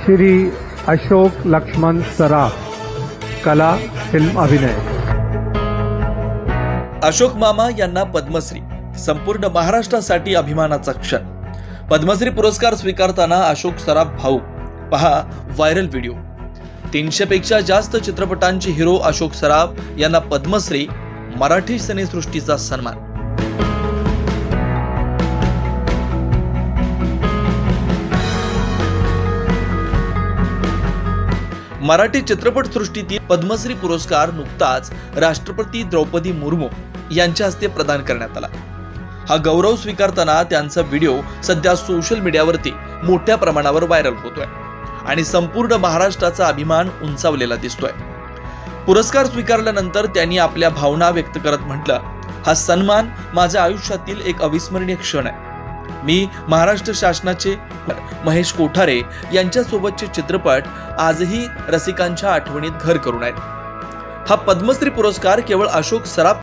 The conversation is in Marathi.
श्री अशोक लक्ष्मण सराफ, कला फिल्म अभिनय। अशोक मामा यांना पद्मश्री, संपूर्ण महाराष्ट्रासाठी अभिमानाचा क्षण। पद्मश्री पुरस्कार स्वीकारताना अशोक सराफ भाऊ, पहा व्हायरल व्हिडिओ। 300 पेक्षा जास्त चित्रपटांचे हिरो अशोक सराफ यांना पद्मश्री, मराठी सिनेसृष्टीचा सन्मान। मराठी चित्रपटसृष्टीतील पद्मश्री पुरस्कार नुकताच राष्ट्रपती द्रौपदी मुर्मू यांच्या हस्ते प्रदान करण्यात आला। हा गौरव स्वीकारताना त्यांचा व्हिडिओ सध्या सोशल मीडियावरती मोठ्या प्रमाणावर व्हायरल होतोय आणि संपूर्ण महाराष्ट्राचा अभिमान उंचावलेला दिसतोय। पुरस्कार स्वीकारल्यानंतर त्यांनी आपल्या भावना व्यक्त करत म्हटलं, हा सन्मान माझ्या आयुष्यातील एक अविस्मरणीय क्षण आहे। मी महाराष्ट्र शासनाचे महेश कोठारे यांच्यासोबतचे चित्रपट आजही रसिकांच्या आठवणीत घर करून आहेत। हा पद्मश्री पुरस्कार केवळ अशोक सराफ